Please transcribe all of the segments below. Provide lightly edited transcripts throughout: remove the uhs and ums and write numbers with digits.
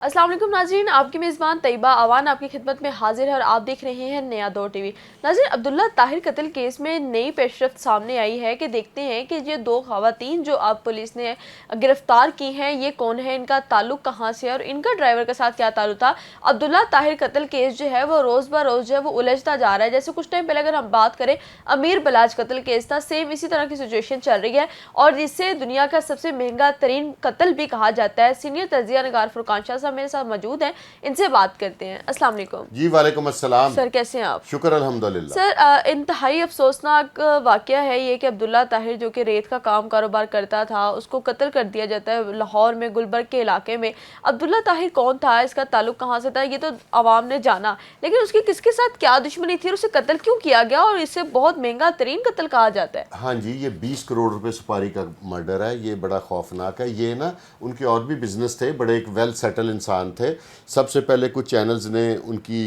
अस्सलाम वालेकुम नाज़रीन, आपकी मेज़बान तैयबा अवान आपकी खिदमत में हाजिर है और आप देख रहे हैं नया दौर टीवी। नाज़रीन, अब्दुल्ला ताहिर कत्ल केस में नई पेशरफ्त सामने आई है कि देखते हैं कि ये दो ख़वातीन जो अब पुलिस ने गिरफ्तार की हैं, ये कौन है, इनका ताल्लुक कहाँ से है और इनका ड्राइवर के साथ क्या ताल्लुक था। अब्दुल्ला ताहिर कत्ल केस जो है वो रोज़ ब रोज़ जो है वो उलझता जा रहा है। जैसे कुछ टाइम पहले अगर हम बात करें, अमीर बलाज कत्ल केस था, सेम इसी तरह की सिचुएशन चल रही है और जिससे दुनिया का सबसे महंगा तरीन कत्ल भी कहा जाता है। सीनियर तजिया नगार फुरकान शाह मेरे साथ मौजूद हैं, इनसे बात करते हैं। अस्सलाम वालेकुम जी वालेकुम अस्सलाम। सर, कैसे हैं आप? शुक्र अल्हम्दुलिल्लाह। सर, इंतहाई अफसोसनाक वाकया है ये कि अब्दुल्ला ताहिर जो कि रेत का काम कारोबार करता था, उसको कत्ल कर दिया जाता है लाहौर में, गुलबर्ग के इलाके में। अब्दुल्ला ताहिर कौन था, इसका ताल्लुक कहाँ से था, ये तो आवाम ने जाना, लेकिन उसकी किसके साथ क्या दुश्मनी थी और उसे कत्ल क्यों किया गया और इसे बहुत महंगा तरीन कत्ल कहा जाता है। हाँ जी, ये 20 करोड़ रुपए सुपारी का मर्डर है। ये बड़ा खौफनाक है। ये ना उनके और भी बिजनेस थे, बड़े एक वेल सेटल इंसान थे। सबसे पहले कुछ चैनल्स ने उनकी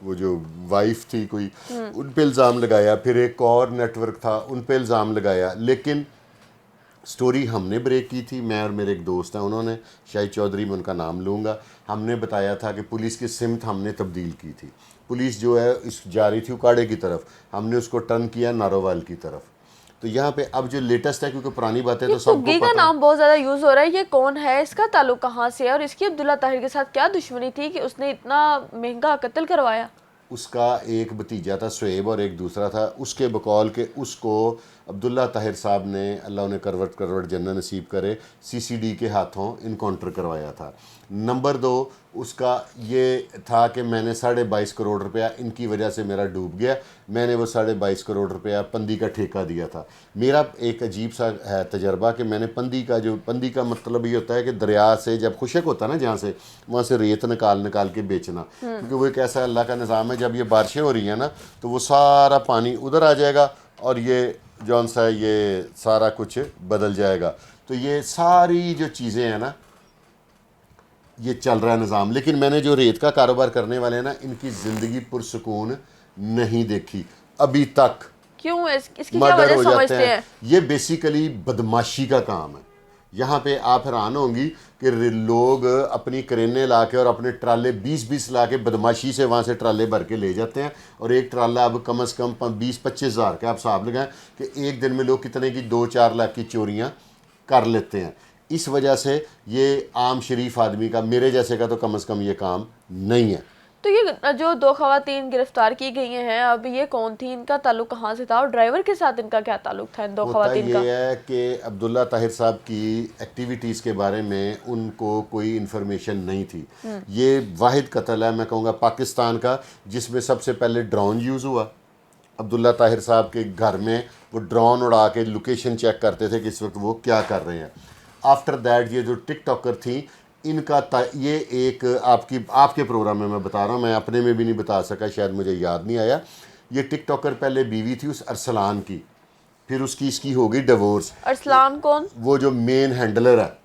वो जो वाइफ थी कोई, उन पे इल्ज़ाम लगाया, फिर एक और नेटवर्क था उन पे इल्ज़ाम लगाया, लेकिन स्टोरी हमने ब्रेक की थी। मैं और मेरे एक दोस्त हैं, उन्होंने, शाहिद चौधरी, मैं उनका नाम लूँगा, हमने बताया था कि पुलिस की सिमत हमने तब्दील की थी। पुलिस जो है इस जा रही थी उकाड़े की तरफ, हमने उसको टर्न किया नारोवाल की तरफ। तो यहाँ पे अब जो लेटेस्ट है, क्योंकि पुरानी बातें ये तो सबको तुग्गी का पता है। नाम बहुत ज्यादा यूज हो रहा है, ये कौन है, इसका ताल्लुक कहाँ से है और इसकी अब्दुल्ला ताहिर के साथ क्या दुश्मनी थी कि उसने इतना महंगा कत्ल करवाया। उसका एक भतीजा था शुएब और एक दूसरा था। उसके बकौल के उसको अब्दुल्ला ताहिर साहब ने, अल्लाह उन्हें करवट करवट जन्नत नसीब करे, सीसीडी के हाथों इनकाउंटर करवाया था। नंबर 2 उसका ये था कि मैंने 22.5 करोड़ रुपया इनकी वजह से मेरा डूब गया, मैंने वो 22.5 करोड़ रुपया पंदी का ठेका दिया था। मेरा एक अजीब सा है तजर्बा कि मैंने पंदी का मतलब ये होता है कि दरिया से जब खुशक होता है ना, जहाँ से, वहाँ से रेत निकाल निकाल के बेचना, क्योंकि वो एक ऐसा अल्लाह का निज़ाम है, जब ये बारिशें हो रही हैं ना तो वो सारा पानी उधर आ जाएगा और ये जौन सा है ये सारा कुछ बदल जाएगा। तो ये सारी जो चीज़ें हैं ना, ये चल रहा है निज़ाम। लेकिन मैंने जो रेत का कारोबार करने वाले हैं ना, इनकी ज़िंदगी पुरसुकून नहीं देखी अभी तक। क्यों, इसकी क्या मर्डर वजह हो जाते समझते हैं। हैं? ये बेसिकली बदमाशी का काम है। यहाँ पे आप हैरान होंगी कि लोग अपनी करेने ला के और अपने ट्राले 20-20 ला के बदमाशी से वहाँ से ट्राले भर के ले जाते हैं। और एक ट्राला अब कम से कम 20-25 हज़ार का आप हिसाब लगाएं कि एक दिन में लोग कितने की 2-4 लाख की चोरियाँ कर लेते हैं। इस वजह से ये आम शरीफ आदमी का, मेरे जैसे का तो कम से कम ये काम नहीं है। तो ये जो दो खवातीन गिरफ्तार की गई हैं, अब ये कौन थी, इनका ताल्लुक कहाँ से था और ड्राइवर के साथ इनका क्या ताल्लुक था, इन दो होता खवातीन ये का? है कि अब्दुल्ला ताहिर साहब की एक्टिविटीज़ के बारे में उनको कोई इन्फॉर्मेशन नहीं थी। ये वाहिद कत्ल है, मैं कहूँगा, पाकिस्तान का जिसमें सबसे पहले ड्रोन यूज़ हुआ। अब्दुल्ला ताहिर साहब के घर में वो ड्रोन उड़ा के लोकेशन चेक करते थे कि इस वक्त वो क्या कर रहे हैं। आफ्टर दैट ये जो टिकटॉकर थी, ये एक आपके प्रोग्राम में मैं बता रहा हूँ, मैं अपने में भी नहीं बता सका, शायद मुझे याद नहीं आया। ये टिकटॉकर पहले बीवी थी उस अरसलान की, फिर उसकी इसकी हो गई डिवोर्स। अरसलान कौन? वो जो मेन हैंडलर है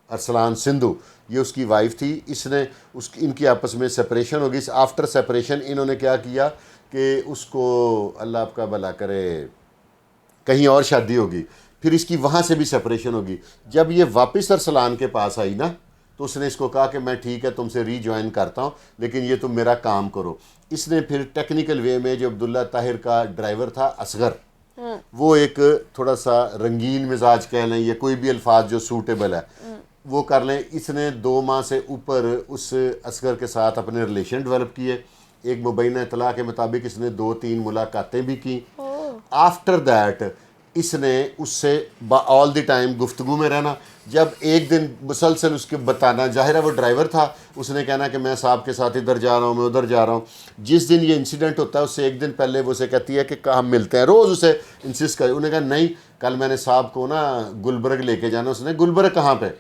अरसलान सिंधु, ये उसकी वाइफ थी। इसने उसकी इनकी आपस में सेपरेशन हो गई। आफ्टर सेपरेशन इन्होंने क्या किया कि उसको, अल्लाह आपका भला करे, कहीं और शादी होगी, फिर इसकी वहाँ से भी सेपरेशन होगी। जब ये वापस अरसलान के पास आई ना, तो उसने इसको कहा कि मैं ठीक है तुमसे रीजॉइन करता हूँ, लेकिन ये तुम मेरा काम करो। इसने फिर टेक्निकल वे में, जो अब्दुल्ला ताहिर का ड्राइवर था असगर, वो एक थोड़ा सा रंगीन मिजाज कह लें, या कोई भी अल्फाज जो सूटेबल है वो कर लें, इसने 2 माह से ऊपर उस असगर के साथ अपने रिलेशन डेवलप किए। एक मुबैना इतला के मुताबिक इसने 2-3 मुलाकातें भी की। आफ्टर दैट इसने उससे ऑल द टाइम गुफ्तगू में रहना। जब एक दिन मुसलसल उसके बताना, जाहिर है वो ड्राइवर था, उसने कहना कि मैं साहब के साथ इधर जा रहा हूँ, मैं उधर जा रहा हूँ। जिस दिन ये इंसिडेंट होता है उससे एक दिन पहले वो उसे कहती है कि हम मिलते हैं, रोज़ उसे इंसिस्ट करे। उन्होंने कहा नहीं, कल मैंने साहब को ना गुलबर्ग लेके जाना। उसने, गुलबर्ग कहाँ पे?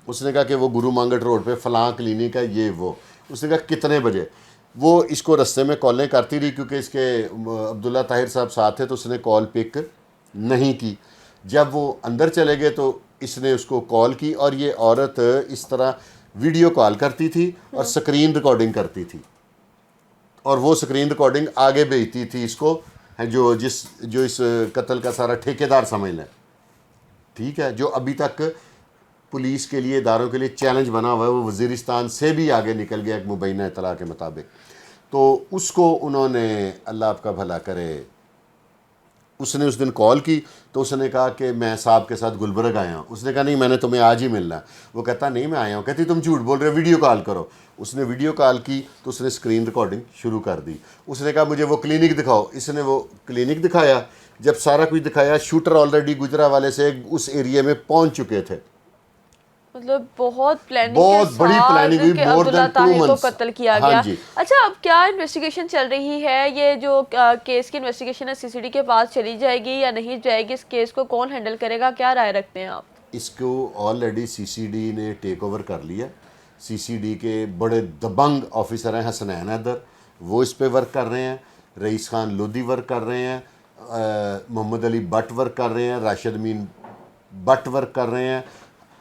उसने कहा कि वो गुरु मांगट रोड पे फलां क्लिनिक है, ये वो। उसने कहा कितने बजे? वो इसको रास्ते में कॉलें करती रही, क्योंकि इसके अब्दुल्ला ताहिर साहब साथ थे, तो उसने कॉल पिक नहीं की। जब वो अंदर चले गए तो इसने उसको कॉल की, और ये औरत इस तरह वीडियो कॉल करती थी और स्क्रीन रिकॉर्डिंग करती थी, और वो स्क्रीन रिकॉर्डिंग आगे भेजती थी इसको, है जो इस कत्ल का सारा ठेकेदार समझ लें, ठीक है, जो अभी तक पुलिस के लिए, इदारों के लिए चैलेंज बना हुआ है, वो वज़ीरिस्तान से भी आगे निकल गया एक मुबैना इतला के मुताबिक। तो उसको उन्होंने, अल्लाह आपका भला करे, उसने उस दिन कॉल की तो उसने कहा कि मैं साहब के साथ गुलबर्ग आया हूँ। उसने कहा नहीं, मैंने तुम्हें आज ही मिलना है। वो कहता नहीं मैं आया हूँ। कहती तुम झूठ बोल रहे हो, वीडियो कॉल करो। उसने वीडियो कॉल की तो उसने स्क्रीन रिकॉर्डिंग शुरू कर दी। उसने कहा मुझे वो क्लिनिक दिखाओ। इसने वो क्लिनिक दिखाया। जब सारा कुछ दिखाया, शूटर ऑलरेडी गुजरावाले से उस एरिया में पहुँच चुके थे। मतलब बहुत प्लानिंग के बहुत बड़ी प्लानिंग हुई, साथ मोर अब्दुल्ला देन 2 ताहिर को मंथ्स। कत्ल किया हाँ गया। जी। अच्छा, अब क्या इन्वेस्टिगेशन चल रही है? ये जो केस की इन्वेस्टिगेशन है, सीसीडी के पास चली जाएगी या नहीं जाएगी? इस केस को कौन हैंडल करेगा, क्या राय रखते हैं आप? इसको ऑलरेडी सीसीडी ने टेक ओवर कर लिया। सीसीडी के बड़े दबंग ऑफिसर हैं, हसनैन हैदर, वो इस पे वर्क कर रहे हैं। रईस खान लोधी वर्क कर रहे हैं। मोहम्मद अली भट्ट वर्क कर रहे हैं। राशिद अमीन भट्ट वर्क कर रहे हैं।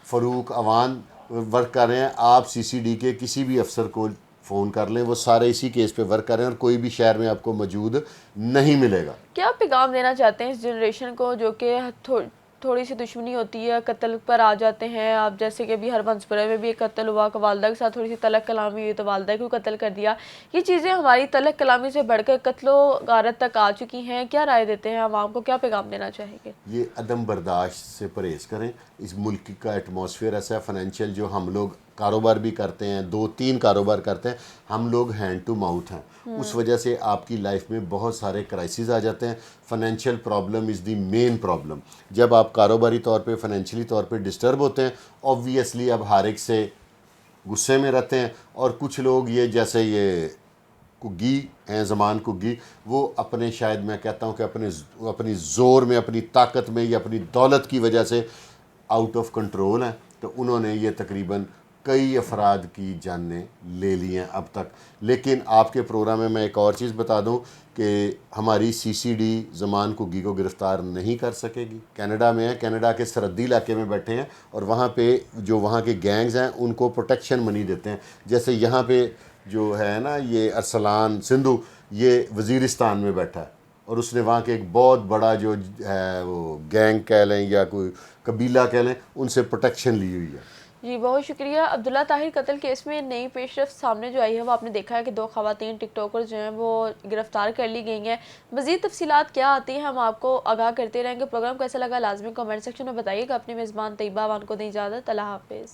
फ़रूक अवान वर्क कर रहे हैं। आप सीसीडी के किसी भी अफसर को फ़ोन कर लें, वो सारे इसी केस पे वर्क कर रहे हैं और कोई भी शहर में आपको मौजूद नहीं मिलेगा। क्या पैगाम देना चाहते हैं इस जनरेशन को जो कि थोड़ी सी दुश्मनी होती है, कत्ल पर आ जाते हैं? आप जैसे कि अभी हरबंसपुरा में भी एक कत्ल हुआ, वालदा के साथ थोड़ी सी तलक कलामी हुई तो वालदा को कत्ल कर दिया। ये चीज़ें हमारी तलक कलामी से बढ़कर कत्लो गारत तक आ चुकी हैं। क्या राय देते हैं आवाम को, क्या पैगाम देना चाहेंगे? ये अदम बर्दाश्त से परहेज़ करें। इस मुल्क का एटमॉस्फेयर ऐसा है, फाइनेंशियल, जो हम लोग कारोबार भी करते हैं, 2-3 कारोबार करते हैं, हम लोग हैंड टू माउथ हैं। उस वजह से आपकी लाइफ में बहुत सारे क्राइसिस आ जाते हैं। Financial problem is the main problem. जब आप कारोबारी तौर पे, फाइनेंशियली तौर पे डिस्टर्ब होते हैं, ऑब्वियसली अब हर एक से गुस्से में रहते हैं। और कुछ लोग ये, जैसे ये कुग्गी हैं, ज़मान कुग्गी, वो अपने, शायद मैं कहता हूँ कि अपनी ज़ोर में, अपनी ताकत में या अपनी दौलत की वजह से आउट ऑफ कंट्रोल हैं। तो उन्होंने ये तकरीबन कई अफराद की जानें ले ली हैं अब तक। लेकिन आपके प्रोग्राम में मैं एक और चीज़ बता दूं कि हमारी सीसीडी ज़मान कुग्गी को गिरफ़्तार नहीं कर सकेगी। कनाडा में है, कनाडा के सरहदी इलाके में बैठे हैं और वहाँ पे जो वहाँ के गैंग्स हैं उनको प्रोटेक्शन मनी देते हैं। जैसे यहाँ पे जो है ना, ये अरसलान सिंधु, ये वज़ीरिस्तान में बैठा है और उसने वहाँ के एक बहुत बड़ा जो है वो गैंग कह लें या कोई कबीला कह लें, उनसे प्रोटेक्शन ली हुई है। जी, बहुत शुक्रिया। अब्दुल्ला ताहिर कत्ल केस में नई पेशरफ्त सामने जो आई है, वो आपने देखा है कि 2 ख़वातीन टिकटॉकर जो हैं वो गिरफ्तार कर ली गई हैं। मज़ीद तफसीलात क्या आती हैं हम आपको आगाह करते रहेंगे। प्रोग्राम कैसा लगा लाजमी कमेंट सेक्शन में बताइएगा। अपनी मेज़बान तैयबा अवान को दें इजाज़त। अल्लाह हाफ़िज़।